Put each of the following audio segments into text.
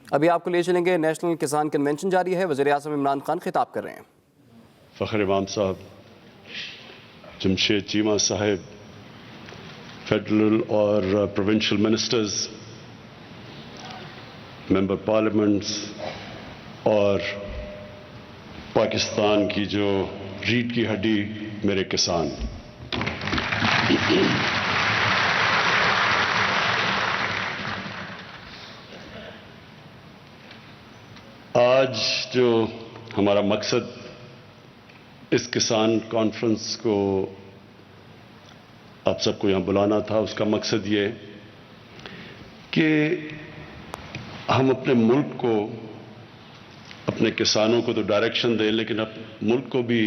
ابھی آپ کو لے چلیں گے، نیشنل کسان کنونشن جاری ہے، وزیر اعظم عمران خان خطاب کر رہے ہیں۔ فخر امام صاحب، جمشید چیمہ صاحب، فیڈرل اور پروونشل منسٹرز، ممبر پارلیمنٹس اور پاکستان کی جو ریڑھ کی ہڈی میرے کسان، آج جو ہمارا مقصد اس کسان کانفرنس کو آپ سب کو یہاں بلانا تھا، اس کا مقصد یہ کہ ہم اپنے ملک کو، اپنے کسانوں کو تو ڈائریکشن دیں، لیکن ملک کو بھی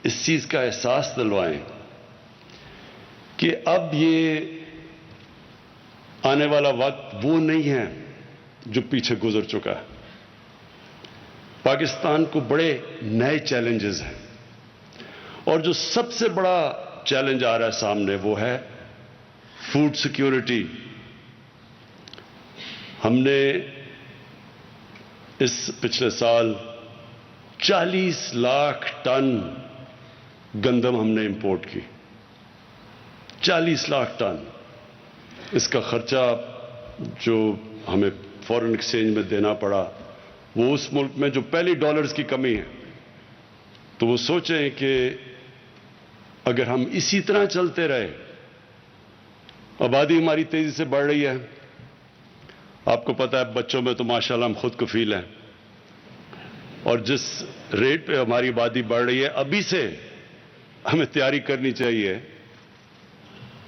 اس چیز کا احساس دلوائیں کہ اب یہ آنے والا وقت وہ نہیں ہے جو پیچھے گزر چکا ہے۔ پاکستان کو بڑے نئے چیلنجز ہیں، اور جو سب سے بڑا چیلنج آ رہا ہے سامنے وہ ہے فوڈ سیکیورٹی۔ ہم نے اس پچھلے سال 40 لاکھ ٹن گندم ہم نے امپورٹ کی، 40 لاکھ ٹن۔ اس کا خرچہ جو ہمیں فورن ایکسچینج میں دینا پڑا، وہ اس ملک میں جو پہلی ڈالرز کی کمی ہے، تو وہ سوچیں کہ اگر ہم اسی طرح چلتے رہے، آبادی ہماری تیزی سے بڑھ رہی ہے، آپ کو پتا ہے بچوں میں تو ماشاءاللہ ہم خود کفیل ہیں، اور جس ریٹ پہ ہماری آبادی بڑھ رہی ہے، ابھی سے ہمیں تیاری کرنی چاہیے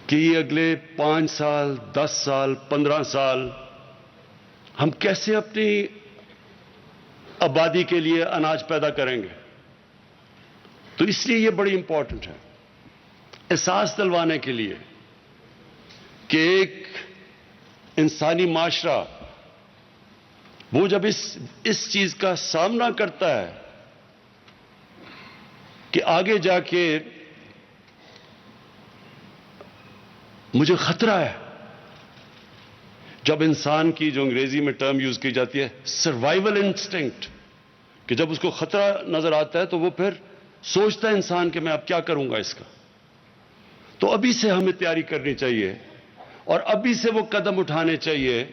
کہ یہ اگلے 5 سال، 10 سال، 15 سال ہم کیسے اپنی آبادی کے لیے اناج پیدا کریں گے۔ تو اس لیے یہ بڑی امپورٹنٹ ہے، احساس دلوانے کے لیے کہ ایک انسانی معاشرہ وہ جب اس چیز کا سامنا کرتا ہے کہ آگے جا کے مجھے خطرہ ہے، جب انسان کی جو انگریزی میں ٹرم یوز کی جاتی ہے سروائیول انسٹنکٹ، کہ جب اس کو خطرہ نظر آتا ہے تو وہ پھر سوچتا ہے انسان کہ میں اب کیا کروں گا اس کا۔ تو ابھی سے ہمیں تیاری کرنی چاہیے، اور ابھی سے وہ قدم اٹھانے چاہیے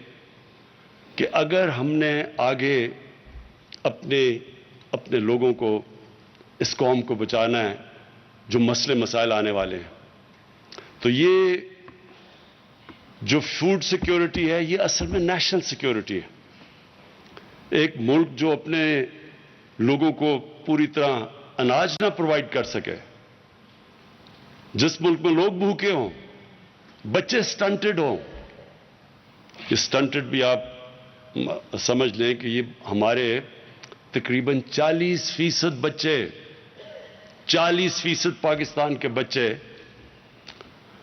کہ اگر ہم نے آگے اپنے لوگوں کو، اس قوم کو بچانا ہے جو مسئلے مسائل آنے والے ہیں۔ تو یہ جو فوڈ سیکیورٹی ہے، یہ اصل میں نیشنل سیکیورٹی ہے۔ ایک ملک جو اپنے لوگوں کو پوری طرح اناج نہ پرووائڈ کر سکے، جس ملک میں لوگ بھوکے ہوں، بچے سٹنٹڈ ہوں، یہ سٹنٹڈ بھی آپ سمجھ لیں کہ یہ ہمارے تقریباً 40% بچے، 40% پاکستان کے بچے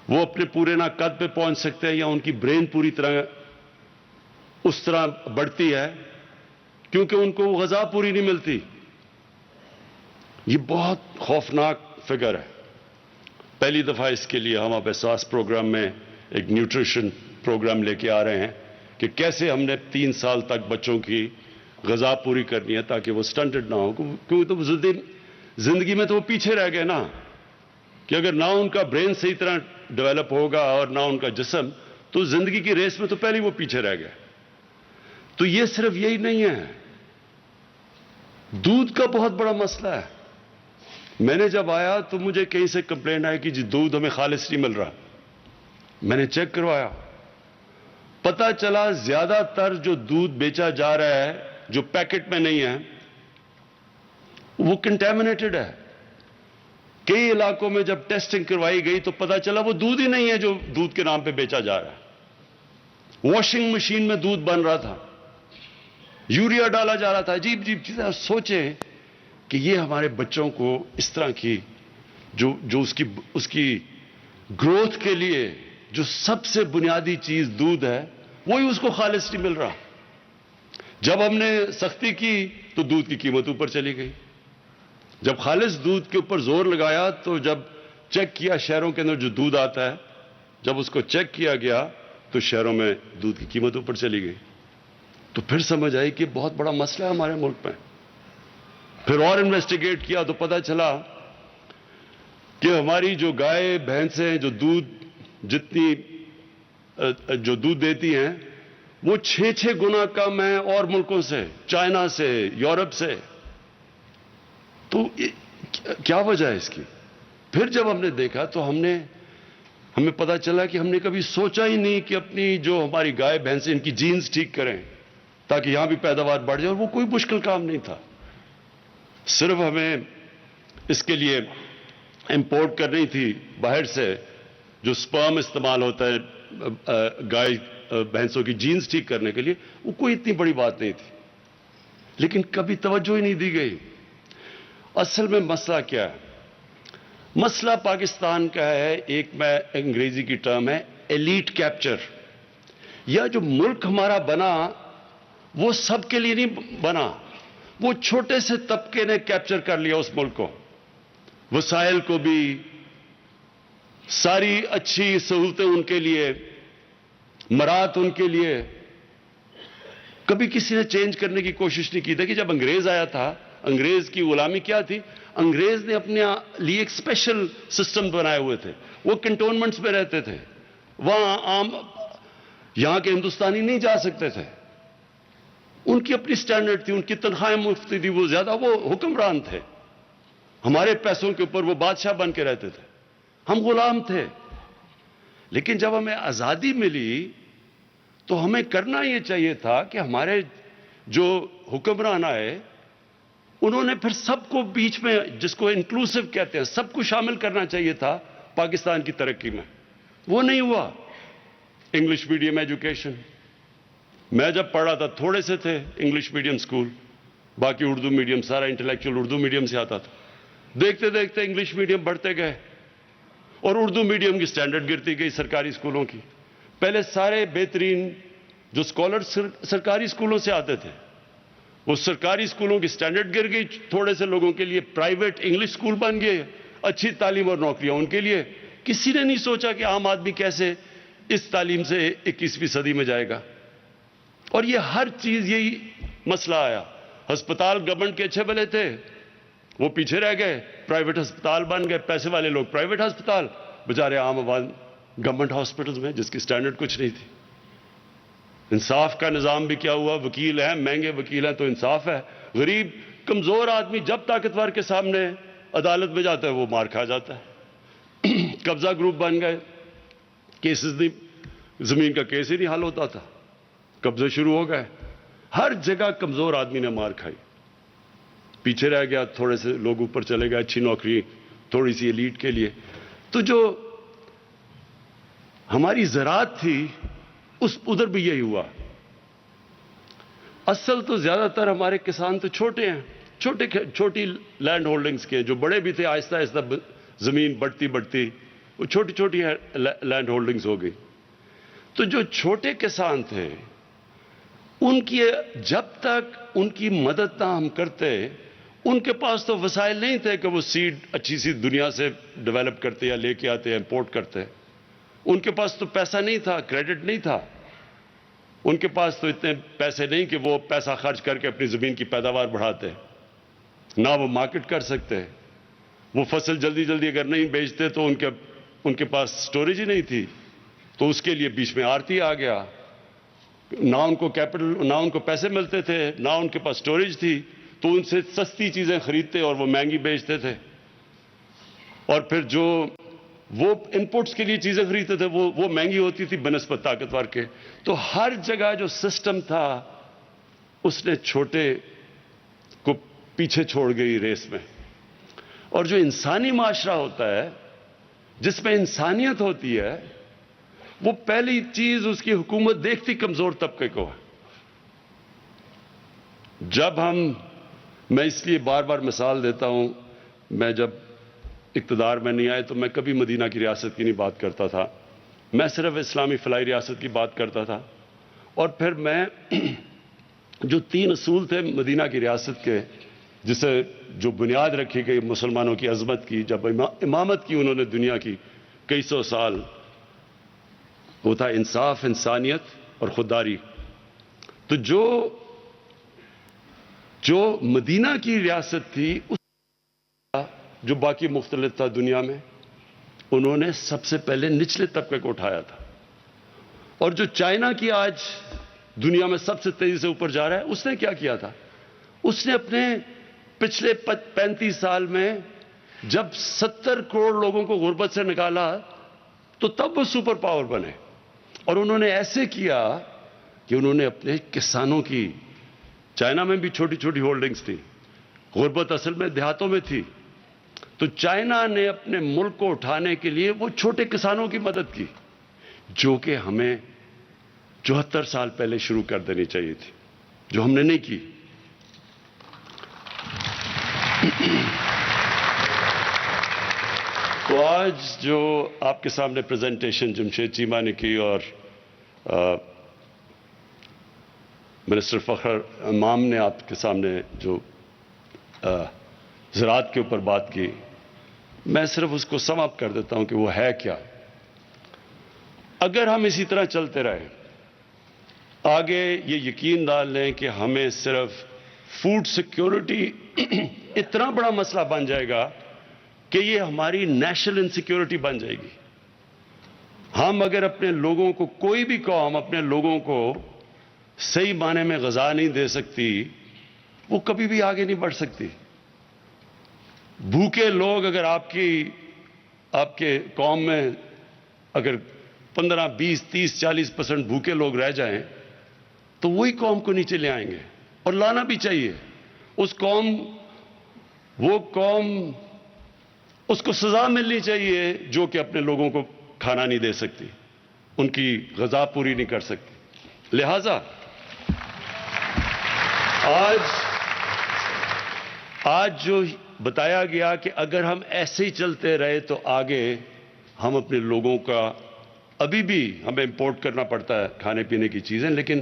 وہ اپنے پورے نہ قد پہ پہنچ سکتے ہیں، یا ان کی برین پوری طرح اس طرح بڑھتی ہے کیونکہ ان کو غذا پوری نہیں ملتی۔ یہ بہت خوفناک فگر ہے۔ پہلی دفعہ اس کے لیے ہم اب احساس پروگرام میں ایک نیوٹریشن پروگرام لے کے آ رہے ہیں کہ کیسے ہم نے 3 سال تک بچوں کی غذا پوری کرنی ہے تاکہ وہ سٹنٹڈ نہ ہو، کیونکہ تو زندگی میں تو وہ پیچھے رہ گئے نا، کہ اگر نہ ان کا برین صحیح طرح ڈیولپ ہوگا اور نہ ان کا جسم، تو زندگی کی ریس میں تو پہلے وہ پیچھے رہ گئے۔ تو یہ صرف یہی نہیں ہے، دودھ کا بہت بڑا مسئلہ ہے۔ میں نے جب آیا تو مجھے کہیں سے کمپلین آئی کہ جی دودھ ہمیں خالص نہیں مل رہا۔ میں نے چیک کروایا، پتہ چلا زیادہ تر جو دودھ بیچا جا رہا ہے جو پیکٹ میں نہیں ہے وہ کنٹامنیٹڈ ہے۔ کئی علاقوں میں جب ٹیسٹنگ کروائی گئی تو پتہ چلا وہ دودھ ہی نہیں ہے جو دودھ کے نام پہ بیچا جا رہا ہے۔ واشنگ مشین میں دودھ بن رہا تھا، یوریا ڈالا جا رہا تھا، عجیب عجیب چیزیں۔ سوچیں کہ یہ ہمارے بچوں کو اس طرح کی جو اس کی گروتھ کے لیے جو سب سے بنیادی چیز دودھ ہے، وہی اس کو خالص نہیں مل رہا۔ جب ہم نے سختی کی تو دودھ کی قیمت اوپر چلی گئی۔ جب خالص دودھ کے اوپر زور لگایا تو جب چیک کیا شہروں کے اندر جو دودھ آتا ہے، جب اس کو چیک کیا گیا تو شہروں میں دودھ کی قیمت اوپر چلی گئی۔ تو پھر سمجھ آئی کہ بہت بڑا مسئلہ ہے ہمارے ملک میں. پھر اور انویسٹیگیٹ کیا تو پتہ چلا کہ ہماری جو گائے بھینسیں جو دودھ دیتی ہیں وہ 6 گنا کم ہیں اور ملکوں سے, چائنا سے, یورپ سے. تو کیا وجہ ہے اس کی؟ پھر جب ہم نے دیکھا تو ہمیں پتا چلا کہ ہم نے کبھی سوچا ہی نہیں کہ اپنی جو ہماری گائے بھینسیں ان کی جینز ٹھیک کریں تاکہ یہاں بھی پیداوار بڑھ جائے. اور وہ کوئی مشکل کام نہیں تھا, صرف ہمیں اس کے لیے امپورٹ کرنی تھی باہر سے جو سپرم استعمال ہوتا ہے گائے بھینسوں کی جینز ٹھیک کرنے کے لیے. وہ کوئی اتنی بڑی بات نہیں تھی, لیکن کبھی توجہ ہی نہیں دی گئی. اصل میں مسئلہ کیا ہے؟ مسئلہ پاکستان کا ہے, ایک میں انگریزی کی ٹرم ہے ایلیٹ کیپچر. یا جو ملک ہمارا بنا وہ سب کے لیے نہیں بنا, وہ چھوٹے سے طبقے نے کیپچر کر لیا اس ملک کو, وسائل کو بھی, ساری اچھی سہولتیں ان کے لیے, مرات ان کے لیے. کبھی کسی نے چینج کرنے کی کوشش نہیں کی. دیکھیے جب انگریز آیا تھا, انگریز کی غلامی کیا تھی؟ انگریز نے اپنے لیے ایک اسپیشل سسٹم بنائے ہوئے تھے. وہ کنٹونمنٹس میں رہتے تھے, وہاں عام یہاں کے ہندوستانی نہیں جا سکتے تھے. ان کی اپنی سٹینڈرڈ تھی, ان کی تنخواہیں مفت تھی, وہ زیادہ وہ حکمران تھے. ہمارے پیسوں کے اوپر وہ بادشاہ بن کے رہتے تھے, ہم غلام تھے. لیکن جب ہمیں آزادی ملی تو ہمیں کرنا یہ چاہیے تھا کہ ہمارے جو حکمران آئے انہوں نے پھر سب کو بیچ میں, جس کو انکلوسیو کہتے ہیں, سب کو شامل کرنا چاہیے تھا پاکستان کی ترقی میں. وہ نہیں ہوا. انگلش میڈیم ایجوکیشن, میں جب پڑھ رہا تھا تھوڑے سے تھے انگلش میڈیم سکول, باقی اردو میڈیم, سارا انٹلیکچوئل اردو میڈیم سے آتا تھا. دیکھتے دیکھتے انگلش میڈیم بڑھتے گئے اور اردو میڈیم کی سٹینڈرڈ گرتی گئی سرکاری اسکولوں کی. پہلے سارے بہترین جو اسکالر سرکاری اسکولوں سے آتے تھے, وہ سرکاری اسکولوں کی سٹینڈرڈ گر گئی. تھوڑے سے لوگوں کے لیے پرائیویٹ انگلش اسکول بن گئے, اچھی تعلیم اور نوکریاں ان کے لیے. کسی نے نہیں سوچا کہ عام آدمی کیسے اس تعلیم سے 21ویں صدی میں جائے گا. اور یہ ہر چیز یہی مسئلہ آیا. ہسپتال گورنمنٹ کے اچھے بھلے تھے, وہ پیچھے رہ گئے, پرائیویٹ ہسپتال بن گئے, پیسے والے لوگ پرائیویٹ ہسپتال, بیچارے عام عوام گورنمنٹ ہاسپٹلز میں جس کی سٹینڈرڈ کچھ نہیں تھی. انصاف کا نظام بھی کیا ہوا؟ وکیل ہیں, مہنگے وکیل ہیں تو انصاف ہے. غریب کمزور آدمی جب طاقتور کے سامنے عدالت میں جاتا ہے وہ مار کھا جاتا ہے. قبضہ گروپ بن گئے, کیسز نہیں, زمین کا کیس ہی نہیں حل ہوتا تھا, قبضے شروع ہو گئے. ہر جگہ کمزور آدمی نے مار کھائی, پیچھے رہ گیا, تھوڑے سے لوگ اوپر چلے گئے, اچھی نوکری تھوڑی سی ایلیٹ کے لیے. تو جو ہماری زراعت تھی ادھر بھی یہی ہوا. اصل تو زیادہ تر ہمارے کسان تو چھوٹے ہیں, چھوٹی لینڈ ہولڈنگز کے, جو بڑے بھی تھے آہستہ آہستہ زمین بڑھتی وہ چھوٹی لینڈ ہولڈنگز ہو گئی. تو جو چھوٹے کسان تھے ان کی جب تک ان کی مدد نہ ہم کرتے, ان کے پاس تو وسائل نہیں تھے کہ وہ سیڈ اچھی سی دنیا سے ڈیولپ کرتے یا لے کے آتے, امپورٹ کرتے. ان کے پاس تو پیسہ نہیں تھا, کریڈٹ نہیں تھا. ان کے پاس تو اتنے پیسے نہیں کہ وہ پیسہ خرچ کر کے اپنی زمین کی پیداوار بڑھاتے, نہ وہ مارکیٹ کر سکتے. وہ فصل جلدی اگر نہیں بیچتے تو ان کے پاس سٹوریج ہی نہیں تھی, تو اس کے لیے بیچ میں آڑتی آ گیا. نہ ان کو کیپٹل, نہ ان کو پیسے ملتے تھے, نہ ان کے پاس سٹوریج تھی, تو ان سے سستی چیزیں خریدتے اور وہ مہنگی بیچتے تھے. اور پھر جو وہ انپوٹس کے لیے چیزیں خریدتے تھے وہ مہنگی ہوتی تھی بنسبت طاقتور کے. تو ہر جگہ جو سسٹم تھا اس نے چھوٹے کو پیچھے چھوڑ گئی ریس میں. اور جو انسانی معاشرہ ہوتا ہے جس میں انسانیت ہوتی ہے, وہ پہلی چیز اس کی حکومت دیکھتی کمزور طبقے کو ہے. میں اس لیے بار بار مثال دیتا ہوں, میں جب اقتدار میں نہیں آئے تو میں کبھی مدینہ کی ریاست کی نہیں بات کرتا تھا, میں صرف اسلامی فلاحی ریاست کی بات کرتا تھا. اور پھر میں جو 3 اصول تھے مدینہ کی ریاست کے, جسے جو بنیاد رکھی گئی مسلمانوں کی عظمت کی, جب امامت کی انہوں نے دنیا کی کئی سو سال, وہ تھا انصاف, انسانیت اور خودداری. تو جو مدینہ کی ریاست تھی اس جو باقی مختلف تھا دنیا میں، انہوں نے سب سے پہلے نچلے طبقے کو اٹھایا تھا. اور جو چائنا کی آج دنیا میں سب سے تیزی سے اوپر جا رہا ہے، اس نے کیا کیا تھا؟ اس نے اپنے پچھلے 35 سال میں جب 70 کروڑ لوگوں کو غربت سے نکالا تو تب وہ سپر پاور بنے. اور انہوں نے ایسے کیا کہ انہوں نے اپنے کسانوں کی، چائنا میں بھی چھوٹی چھوٹی ہولڈنگز تھی، غربت اصل میں دیہاتوں میں تھی، تو چائنا نے اپنے ملک کو اٹھانے کے لیے وہ چھوٹے کسانوں کی مدد کی، جو کہ ہمیں 74 سال پہلے شروع کر دینی چاہیے تھی، جو ہم نے نہیں کی. تو آج جو آپ کے سامنے پریزنٹیشن جمشید چیمہ نے کی اور منسٹر فخر امام نے آپ کے سامنے جو زراعت کے اوپر بات کی، میں صرف اس کو سم اپ کر دیتا ہوں کہ وہ ہے کیا. اگر ہم اسی طرح چلتے رہے آگے، یہ یقین ڈال لیں کہ ہمیں صرف فوڈ سیکیورٹی اتنا بڑا مسئلہ بن جائے گا کہ یہ ہماری نیشنل انسیکیورٹی بن جائے گی. ہم اگر اپنے لوگوں کو، کوئی بھی قوم اپنے لوگوں کو صحیح معنی میں غذا نہیں دے سکتی، وہ کبھی بھی آگے نہیں بڑھ سکتی. بھوکے لوگ اگر آپ کے قوم میں اگر 15, 20, 30, 40% بھوکے لوگ رہ جائیں تو وہی قوم کو نیچے لے آئیں گے، اور لانا بھی چاہیے. وہ قوم اس کو سزا ملنی چاہیے جو کہ اپنے لوگوں کو کھانا نہیں دے سکتی، ان کی غذا پوری نہیں کر سکتی. لہذا آج جو بتایا گیا کہ اگر ہم ایسے ہی چلتے رہے تو آگے ہم اپنے لوگوں کا، ابھی بھی ہمیں امپورٹ کرنا پڑتا ہے کھانے پینے کی چیزیں، لیکن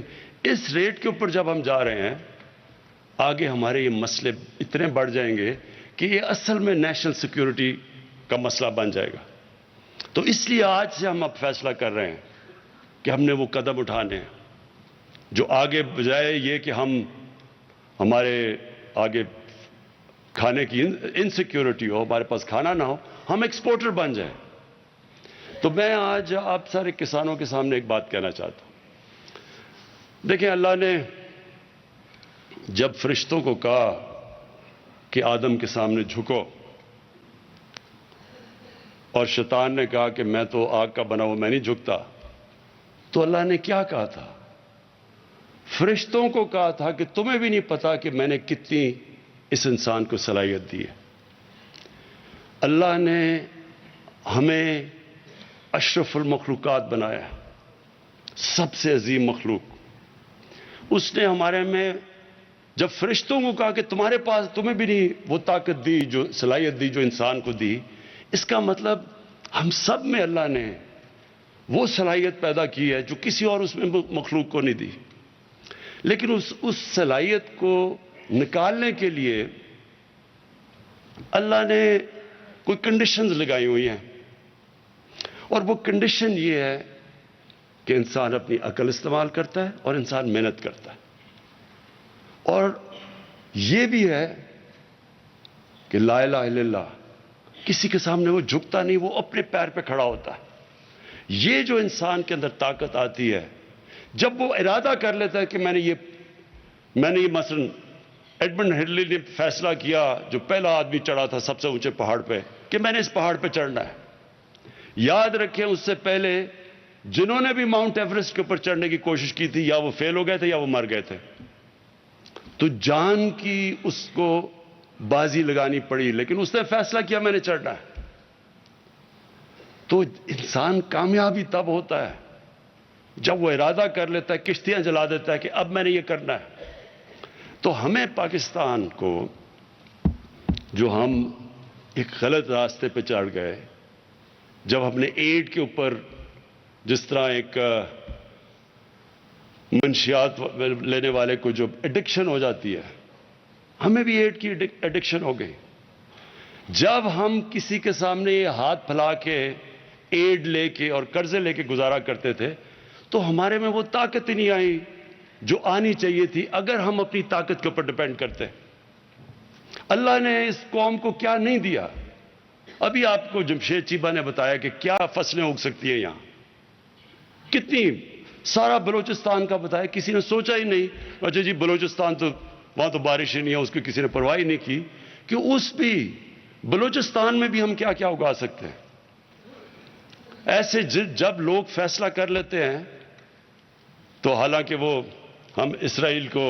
اس ریٹ کے اوپر جب ہم جا رہے ہیں آگے ہمارے یہ مسئلے اتنے بڑھ جائیں گے کہ یہ اصل میں نیشنل سیکیورٹی کا مسئلہ بن جائے گا. تو اس لیے آج سے ہم اب فیصلہ کر رہے ہیں کہ ہم نے وہ قدم اٹھانے ہیں جو آگے بجائے یہ کہ ہمارے آگے کھانے کی انسیکیورٹی ہو، ہمارے پاس کھانا نہ ہو، ہم ایکسپورٹر بن جائیں. تو میں آج آپ سارے کسانوں کے سامنے ایک بات کہنا چاہتا ہوں. دیکھیں، اللہ نے جب فرشتوں کو کہا کہ آدم کے سامنے جھکو، اور شیطان نے کہا کہ میں تو آگ کا بنا ہوا، میں نہیں جھکتا، تو اللہ نے کیا کہا تھا؟ فرشتوں کو کہا تھا کہ تمہیں بھی نہیں پتا کہ میں نے کتنی اس انسان کو صلاحیت دی ہے. اللہ نے ہمیں اشرف المخلوقات بنایا، سب سے عظیم مخلوق. اس نے ہمارے میں جب فرشتوں کو کہا کہ تمہارے پاس، تمہیں بھی نہیں وہ طاقت دی، جو صلاحیت دی جو انسان کو دی، اس کا مطلب ہم سب میں اللہ نے وہ صلاحیت پیدا کی ہے جو کسی اور اس میں مخلوق کو نہیں دی. لیکن اس صلاحیت کو نکالنے کے لیے اللہ نے کوئی کنڈیشنز لگائی ہوئی ہیں، اور وہ کنڈیشن یہ ہے کہ انسان اپنی عقل استعمال کرتا ہے اور انسان محنت کرتا ہے، اور یہ بھی ہے کہ لا الہ الا اللہ، کسی کے سامنے وہ جھکتا نہیں، وہ اپنے پیر پہ کھڑا ہوتا ہے. یہ جو انسان کے اندر طاقت آتی ہے جب وہ ارادہ کر لیتا ہے کہ میں نے یہ مثلا ایڈمنڈ ہلری نے فیصلہ کیا، جو پہلا آدمی چڑھا تھا سب سے اونچے پہاڑ پہ، کہ میں نے اس پہاڑ پہ چڑھنا ہے. یاد رکھیں اس سے پہلے جنہوں نے بھی ماؤنٹ ایوریسٹ کے اوپر چڑھنے کی کوشش کی تھی، یا وہ فیل ہو گئے تھے یا وہ مر گئے تھے. تو جان کی اس کو بازی لگانی پڑی، لیکن اس نے فیصلہ کیا میں نے چڑھنا ہے. تو انسان کامیابی تب ہوتا ہے جب وہ ارادہ کر لیتا ہے، کشتیاں جلا دیتا ہے کہ اب میں نے یہ کرنا ہے. تو ہمیں پاکستان کو، جو ہم ایک غلط راستے پہ چڑھ گئے، جب ہم نے ایڈ کے اوپر جس طرح ایک منشیات لینے والے کو جو ایڈکشن ہو جاتی ہے، ہمیں بھی ایڈ کی ایڈکشن ہو گئی. جب ہم کسی کے سامنے یہ ہاتھ پھیلا کے ایڈ لے کے اور قرضے لے کے گزارا کرتے تھے تو ہمارے میں وہ طاقت ہی نہیں آئی جو آنی چاہیے تھی اگر ہم اپنی طاقت کے اوپر ڈپینڈ کرتے. اللہ نے اس قوم کو کیا نہیں دیا. ابھی آپ کو جمشید چیبہ نے بتایا کہ کیا فصلیں اگ سکتی ہیں یہاں, کتنی, سارا بلوچستان کا بتایا. کسی نے سوچا ہی نہیں, اچھا جی بلوچستان تو وہاں تو بارش ہی نہیں ہے, اس کی کسی نے پرواہ ہی نہیں کی کہ اس بھی بلوچستان میں بھی ہم کیا کیا اگا سکتے ہیں. ایسے جب لوگ فیصلہ کر لیتے ہیں تو حالانکہ وہ ہم اسرائیل کو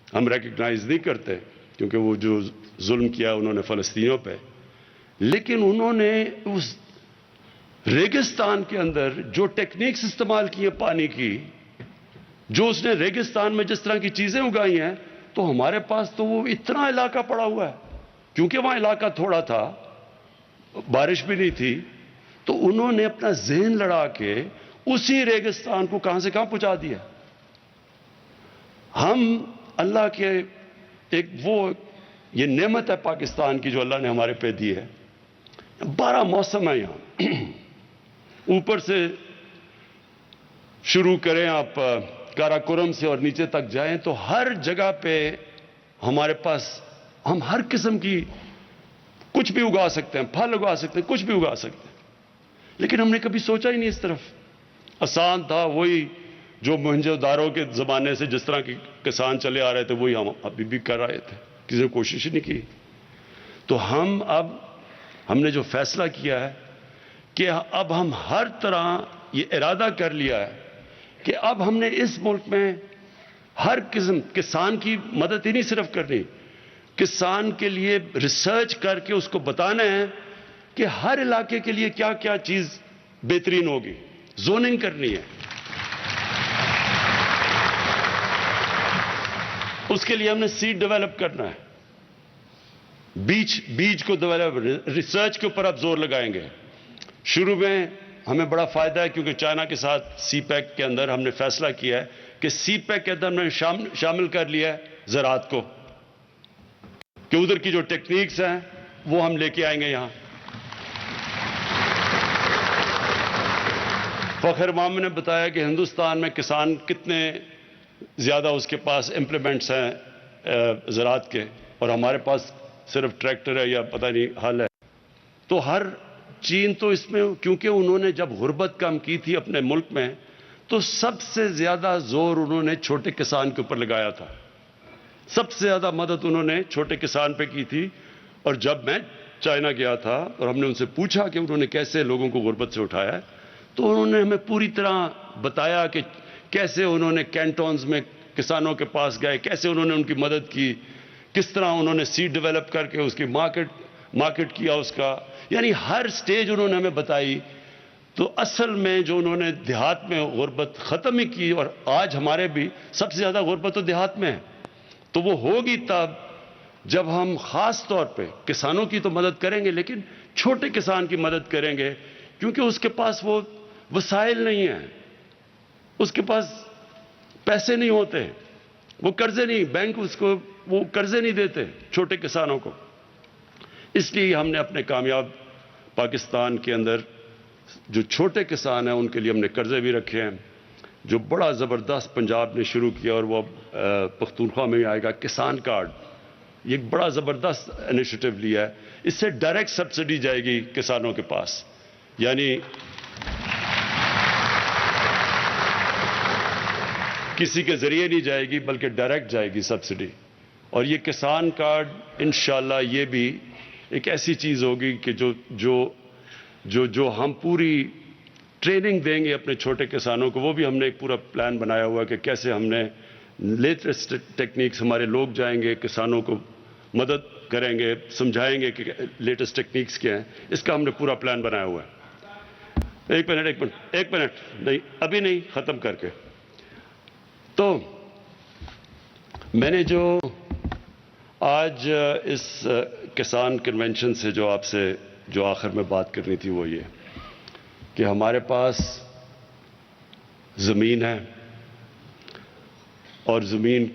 ہم ریکگنائز نہیں کرتے کیونکہ وہ جو ظلم کیا انہوں نے فلسطینیوں پہ, لیکن انہوں نے اس ریگستان کے اندر جو ٹیکنیکس استعمال کی ہیں پانی کی, جو اس نے ریگستان میں جس طرح کی چیزیں اگائی ہیں, تو ہمارے پاس تو وہ اتنا علاقہ پڑا ہوا ہے کیونکہ وہاں علاقہ تھوڑا تھا, بارش بھی نہیں تھی, تو انہوں نے اپنا ذہن لڑا کے اسی ریگستان کو کہاں سے کہاں پہنچا دیا. ہم اللہ کے ایک وہ یہ نعمت ہے پاکستان کی جو اللہ نے ہمارے پہ دی ہے. 12 موسم ہے یہاں, اوپر سے شروع کریں آپ کاراکورم سے اور نیچے تک جائیں تو ہر جگہ پہ ہمارے پاس ہم ہر قسم کی کچھ بھی اگا سکتے ہیں, پھل اگا سکتے ہیں, کچھ بھی اگا سکتے ہیں. لیکن ہم نے کبھی سوچا ہی نہیں اس طرف. آسان تھا وہی جو موہنجو داڑو کے زمانے سے جس طرح کے کسان چلے آ رہے تھے وہی ہم ابھی بھی کر رہے تھے, کسی نے کوشش ہی نہیں کی. تو ہم نے جو فیصلہ کیا ہے کہ اب ہم ہر طرح یہ ارادہ کر لیا ہے کہ اب ہم نے اس ملک میں ہر قسم کسان کی مدد ہی نہیں صرف کرنی, کسان کے لیے ریسرچ کر کے اس کو بتانا ہے کہ ہر علاقے کے لیے کیا کیا چیز بہترین ہوگی. زوننگ کرنی ہے, اس کے لیے ہم نے سیڈ ڈیولپ کرنا ہے, بیج کو ڈیولپ, ریسرچ کے اوپر اب زور لگائیں گے. شروع میں ہمیں بڑا فائدہ ہے کیونکہ چائنا کے ساتھ سی پیک کے اندر ہم نے فیصلہ کیا ہے کہ سی پیک کے اندر ہم نے شامل کر لیا ہے زراعت کو, کہ ادھر کی جو ٹیکنیکس ہیں وہ ہم لے کے آئیں گے یہاں. فخر امام نے بتایا کہ ہندوستان میں کسان کتنے زیادہ اس کے پاس امپلیمنٹس ہیں زراعت کے, اور ہمارے پاس صرف ٹریکٹر ہے یا پتہ نہیں حل ہے. تو ہر چین تو اس میں, کیونکہ انہوں نے جب غربت کم کی تھی اپنے ملک میں تو سب سے زیادہ زور انہوں نے چھوٹے کسان کے اوپر لگایا تھا, سب سے زیادہ مدد انہوں نے چھوٹے کسان پہ کی تھی. اور جب میں چائنا گیا تھا اور ہم نے ان سے پوچھا کہ انہوں نے کیسے لوگوں کو غربت سے اٹھایا ہے, تو انہوں نے ہمیں پوری طرح بتایا کہ کیسے انہوں نے کینٹونز میں کسانوں کے پاس گئے, کیسے انہوں نے ان کی مدد کی, کس طرح انہوں نے سیڈ ڈیولپ کر کے اس کی مارکیٹ کیا اس کا, یعنی ہر سٹیج انہوں نے ہمیں بتائی. تو اصل میں جو انہوں نے دیہات میں غربت ختم ہی کی, اور آج ہمارے بھی سب سے زیادہ غربت تو دیہات میں ہے, تو وہ ہوگی تب جب ہم خاص طور پہ کسانوں کی تو مدد کریں گے لیکن چھوٹے کسان کی مدد کریں گے, کیونکہ اس کے پاس وہ وسائل نہیں ہیں, اس کے پاس پیسے نہیں ہوتے, وہ قرضے نہیں, بینک اس کو وہ قرضے نہیں دیتے چھوٹے کسانوں کو. اس لیے ہم نے اپنے کامیاب پاکستان کے اندر جو چھوٹے کسان ہیں ان کے لیے ہم نے قرضے بھی رکھے ہیں. جو بڑا زبردست پنجاب نے شروع کیا اور وہ پختونخوا میں آئے گا, کسان کارڈ, یہ ایک بڑا زبردست انیشیٹو لیا ہے. اس سے ڈائریکٹ سبسڈی جائے گی کسانوں کے پاس, یعنی کسی کے ذریعے نہیں جائے گی بلکہ ڈائریکٹ جائے گی سبسڈی. اور یہ کسان کارڈ انشاءاللہ یہ بھی ایک ایسی چیز ہوگی کہ جو ہم پوری ٹریننگ دیں گے اپنے چھوٹے کسانوں کو, وہ بھی ہم نے ایک پورا پلان بنایا ہوا ہے کہ کیسے ہم نے لیٹسٹ ٹیکنیکس, ہمارے لوگ جائیں گے کسانوں کو مدد کریں گے, سمجھائیں گے کہ لیٹسٹ ٹیکنیکس کیا ہیں, اس کا ہم نے پورا پلان بنایا ہوا ہے. ایک منٹ نہیں, ابھی نہیں, ختم کر کے. تو میں نے جو آج اس کسان کنونشن سے جو آپ سے جو آخر میں بات کرنی تھی وہ یہ کہ ہمارے پاس زمین ہے, اور زمین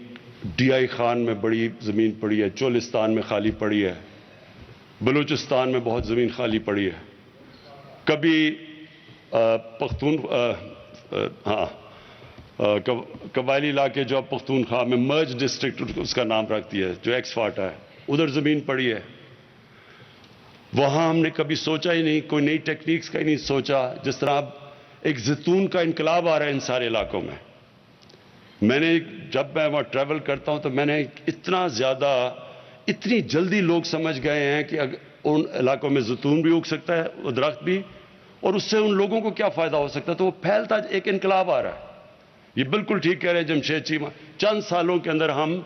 ڈی آئی خان میں بڑی زمین پڑی ہے, چولستان میں خالی پڑی ہے, بلوچستان میں بہت زمین خالی پڑی ہے. کبھی قبائلی علاقے جو اب پختونخوا میں مرج ڈسٹرکٹ اس کا نام رکھتی ہے, جو ایکس فاٹا ہے, ادھر زمین پڑی ہے. وہاں ہم نے کبھی سوچا ہی نہیں, کوئی نئی ٹیکنیکس کا ہی نہیں سوچا. جس طرح اب ایک زیتون کا انقلاب آ رہا ہے ان سارے علاقوں میں. میں نے جب میں وہاں ٹریول کرتا ہوں تو میں نے اتنا زیادہ, اتنی جلدی لوگ سمجھ گئے ہیں کہ ان علاقوں میں زیتون بھی اگ سکتا ہے, وہ درخت بھی, اور اس سے ان لوگوں کو کیا فائدہ ہو سکتا ہے. تو وہ پھیلتا ایک انقلاب آ رہا ہے. یہ بالکل ٹھیک کہہ رہے ہیں جمشید چیمہ, چند سالوں کے اندر ہم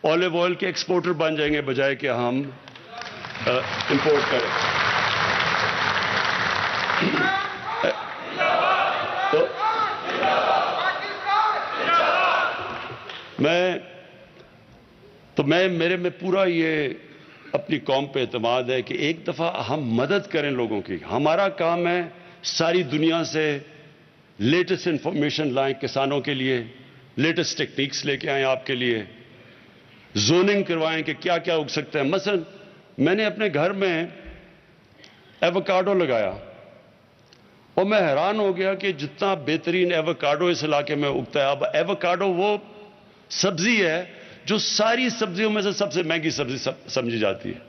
آلیو آئل کے ایکسپورٹر بن جائیں گے بجائے کہ ہم امپورٹ کریں. میرے میں پورا یہ اپنی قوم پہ اعتماد ہے کہ ایک دفعہ ہم مدد کریں لوگوں کی. ہمارا کام ہے ساری دنیا سے لیٹسٹ انفارمیشن لائیں کسانوں کے لیے, لیٹسٹ ٹیکنیکس لے کے آئیں آپ کے لیے, زوننگ کروائیں کہ کیا کیا اگ سکتا ہے. مثلا میں نے اپنے گھر میں ایووکاڈو لگایا اور میں حیران ہو گیا کہ جتنا بہترین ایووکاڈو اس علاقے میں اگتا ہے. اب ایووکاڈو وہ سبزی ہے جو ساری سبزیوں میں سے سب سے مہنگی سبزی سمجھی جاتی ہے.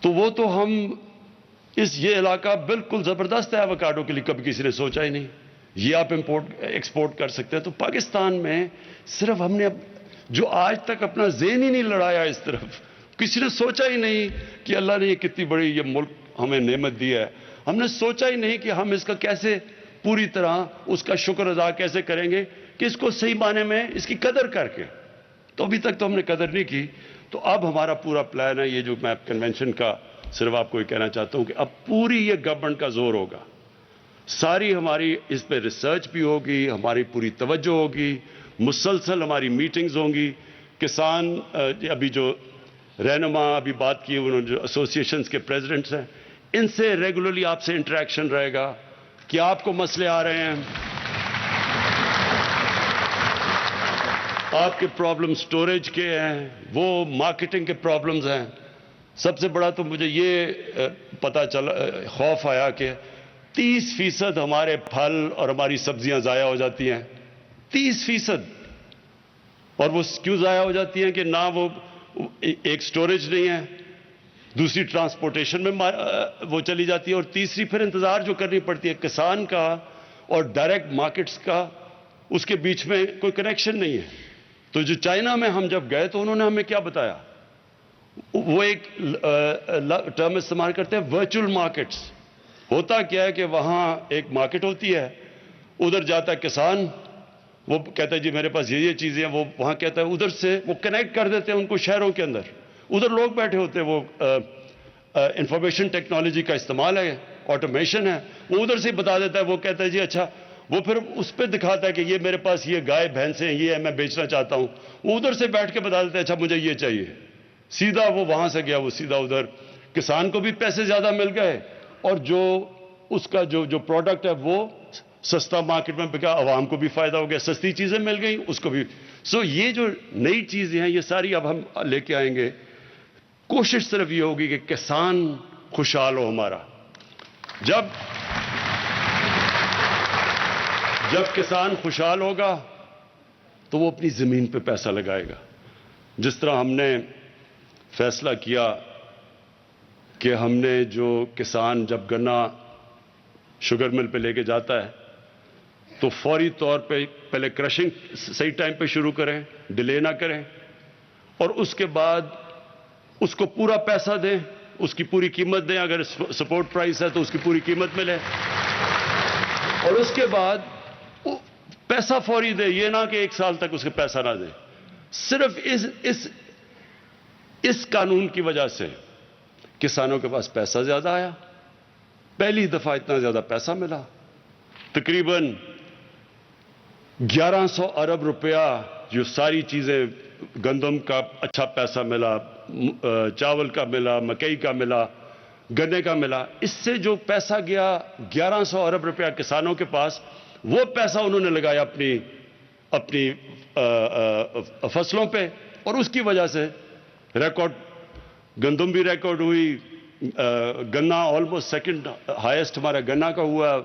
تو وہ تو ہم یہ علاقہ بالکل زبردست ہے ایووکاڈو کے لیے, کبھی کسی نے سوچا ہی نہیں. یہ آپ ایکسپورٹ کر سکتے ہیں. تو پاکستان میں صرف ہم نے جو آج تک اپنا ذہن ہی نہیں لڑایا اس طرف, کسی نے سوچا ہی نہیں کہ اللہ نے یہ کتنی بڑی یہ ملک ہمیں نعمت دی ہے. ہم نے سوچا ہی نہیں کہ ہم اس کا کیسے پوری طرح اس کا شکر ادا کیسے کریں گے کہ اس کو صحیح معنی میں اس کی قدر کر کے. تو ابھی تک تو ہم نے قدر نہیں کی. تو اب ہمارا پورا پلان ہے, یہ جو میں کنونشن کا صرف آپ کو یہ کہنا چاہتا ہوں کہ اب پوری یہ گورنمنٹ کا زور ہوگا, ساری ہماری اس پہ ریسرچ بھی ہوگی, ہماری پوری توجہ ہوگی, مسلسل ہماری میٹنگز ہوں گی. کسان ابھی جو رہنما ابھی بات کی انہوں نے جو ایسوسیشنز کے پریزیڈنٹس ہیں, ان سے ریگولرلی آپ سے انٹریکشن رہے گا کہ آپ کو مسئلے آ رہے ہیں, آپ کے پرابلم سٹوریج کے ہیں, وہ مارکیٹنگ کے پرابلمز ہیں. سب سے بڑا تو مجھے یہ پتا چلا, خوف آیا کہ 30% ہمارے پھل اور ہماری سبزیاں ضائع ہو جاتی ہیں. 30%. اور وہ کیوں ضائع ہو جاتی ہیں کہ نہ وہ ایک سٹوریج نہیں ہے, دوسری ٹرانسپورٹیشن میں وہ چلی جاتی ہے, اور تیسری پھر انتظار جو کرنی پڑتی ہے کسان کا اور ڈائریکٹ مارکیٹس کا, اس کے بیچ میں کوئی کنیکشن نہیں ہے. تو جو چائنا میں ہم جب گئے تو انہوں نے ہمیں کیا بتایا, وہ ایک ٹرم استعمال کرتے ہیں ورچوئل مارکیٹس. ہوتا کیا ہے کہ وہاں ایک مارکیٹ ہوتی ہے, ادھر جاتا ہے کسان, وہ کہتا ہے جی میرے پاس یہ چیزیں ہیں, وہ وہاں کہتا ہے, ادھر سے وہ کنیکٹ کر دیتے ہیں ان کو شہروں کے اندر. ادھر لوگ بیٹھے ہوتے ہیں, وہ انفارمیشن ٹیکنالوجی کا استعمال ہے, آٹومیشن ہے, وہ ادھر سے بتا دیتا ہے. وہ کہتا ہے جی اچھا, وہ پھر اس پہ دکھاتا ہے کہ یہ میرے پاس یہ گائے بھینسیں ہیں, یہ ہے میں بیچنا چاہتا ہوں. وہ ادھر سے بیٹھ کے بتا دیتا ہے اچھا مجھے یہ چاہیے. سیدھا وہ وہاں سے گیا, وہ سیدھا ادھر. کسان کو بھی پیسے زیادہ مل گئے, اور جو اس کا جو پروڈکٹ ہے وہ سستا مارکیٹ میں بکا, عوام کو بھی فائدہ ہو گیا, سستی چیزیں مل گئیں اس کو بھی. یہ جو نئی چیزیں ہیں یہ ساری اب ہم لے کے آئیں گے. کوشش صرف یہ ہوگی کہ کسان خوشحال ہو ہمارا. جب کسان خوشحال ہوگا تو وہ اپنی زمین پہ پیسہ لگائے گا. جس طرح ہم نے فیصلہ کیا کہ ہم نے جو کسان جب گنا شوگر مل پہ لے کے جاتا ہے تو فوری طور پہ پہلے کرشنگ صحیح ٹائم پہ شروع کریں, ڈیلے نہ کریں, اور اس کے بعد اس کو پورا پیسہ دیں, اس کی پوری قیمت دیں. اگر سپورٹ پرائس ہے تو اس کی پوری قیمت ملے, اور اس کے بعد پیسہ فوری دے. یہ نہ کہ 1 سال تک اس کے پیسہ نہ دے. صرف اس قانون کی وجہ سے کسانوں کے پاس پیسہ زیادہ آیا. پہلی دفعہ اتنا زیادہ پیسہ ملا, تقریباً 1100 ارب روپیہ. جو ساری چیزیں, گندم کا اچھا پیسہ ملا, چاول کا ملا, مکئی کا ملا, گنے کا ملا. اس سے جو پیسہ گیا 1100 ارب روپیہ کسانوں کے پاس, وہ پیسہ انہوں نے لگایا اپنی فصلوں پہ, اور اس کی وجہ سے ریکارڈ گندم بھی ریکارڈ ہوئی. گنا آلموسٹ سیکنڈ ہائیسٹ ہمارا گنا کا ہوا.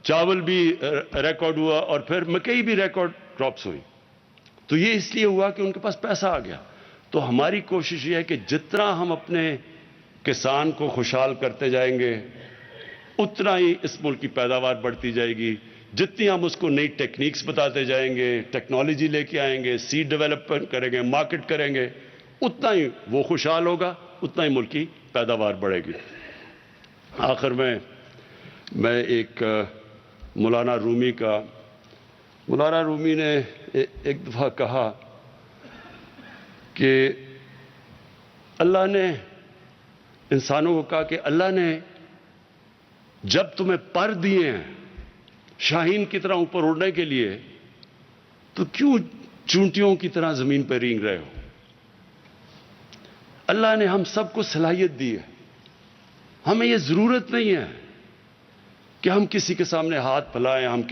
چاول بھی ریکارڈ ہوا اور پھر مکئی بھی ریکارڈ کراپس ہوئی. تو یہ اس لیے ہوا کہ ان کے پاس پیسہ آ گیا. تو ہماری کوشش یہ ہے کہ جتنا ہم اپنے کسان کو خوشحال کرتے جائیں گے اتنا ہی اس ملک کی پیداوار بڑھتی جائے گی. جتنی ہم اس کو نئی ٹیکنیکس بتاتے جائیں گے, ٹیکنالوجی لے کے آئیں گے, سیڈ ڈیولپمنٹ کریں گے, مارکیٹ کریں گے, اتنا ہی وہ خوشحال ہوگا, اتنا ہی ملک کی پیداوار بڑھے گی. آخر میں ایک مولانا رومی نے ایک دفعہ کہا کہ اللہ نے انسانوں کو کہا کہ اللہ نے جب تمہیں پر دیے ہیں شاہین کی طرح اوپر اڑنے کے لیے تو کیوں چونٹیوں کی طرح زمین پہ رینگ رہے ہو. اللہ نے ہم سب کو صلاحیت دی ہے. ہمیں یہ ضرورت نہیں ہے کہ ہم کسی کے سامنے ہاتھ پھیلائیں, ہم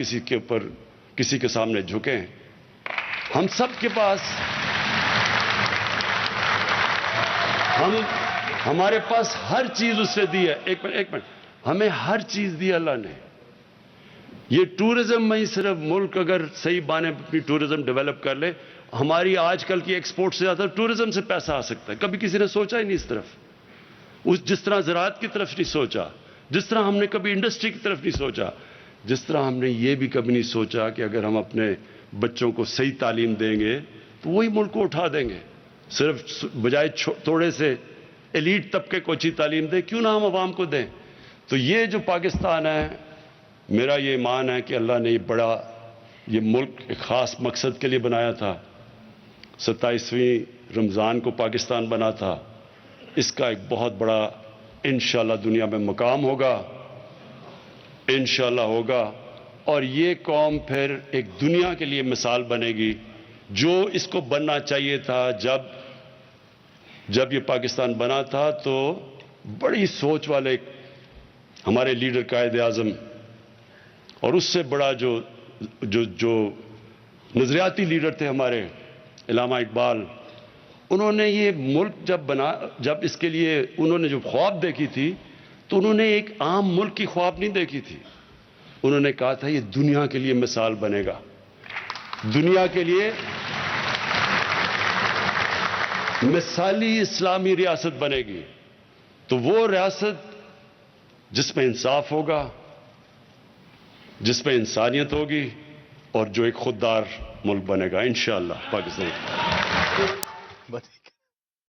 کسی کے سامنے جھکیں. ہم سب کے پاس ہمارے پاس ہر چیز اس سے دی ہے. ایک منٹ ہمیں ہر چیز دی اللہ نے. یہ ٹورزم میں ہی صرف ملک اگر صحیح بانے اپنی ٹورزم ڈیولپ کر لے, ہماری آج کل کی ایکسپورٹ سے زیادہ ٹورزم سے پیسہ آ سکتا ہے. کبھی کسی نے سوچا ہی نہیں اس طرف, جس طرح زراعت کی طرف نہیں سوچا, جس طرح ہم نے کبھی انڈسٹری کی طرف نہیں سوچا, جس طرح ہم نے یہ بھی کبھی نہیں سوچا کہ اگر ہم اپنے بچوں کو صحیح تعلیم دیں گے تو وہی ملک کو اٹھا دیں گے. صرف بجائے تھوڑے سے ایلیٹ طبقے کو اچھی تعلیم دیں, کیوں نہ ہم عوام کو دیں. تو یہ جو پاکستان ہے, میرا یہ ایمان ہے کہ اللہ نے یہ ملک ایک خاص مقصد کے لیے بنایا تھا. 27ویں رمضان کو پاکستان بنا تھا. اس کا ایک بہت بڑا انشاءاللہ دنیا میں مقام ہوگا, انشاءاللہ ہوگا. اور یہ قوم پھر ایک دنیا کے لیے مثال بنے گی جو اس کو بننا چاہیے تھا. جب یہ پاکستان بنا تھا تو بڑی سوچ والے ہمارے لیڈر قائد اعظم اور اس سے بڑا جو نظریاتی لیڈر تھے ہمارے علامہ اقبال, انہوں نے یہ ملک جب اس کے لیے انہوں نے جو خواب دیکھی تھی تو انہوں نے ایک عام ملک کی خواب نہیں دیکھی تھی. انہوں نے کہا تھا یہ دنیا کے لیے مثال بنے گا, دنیا کے لیے مثالی اسلامی ریاست بنے گی. تو وہ ریاست جس میں انصاف ہوگا, جس میں انسانیت ہوگی اور جو ایک خوددار ملک بنے گا انشاءاللہ پاکستان.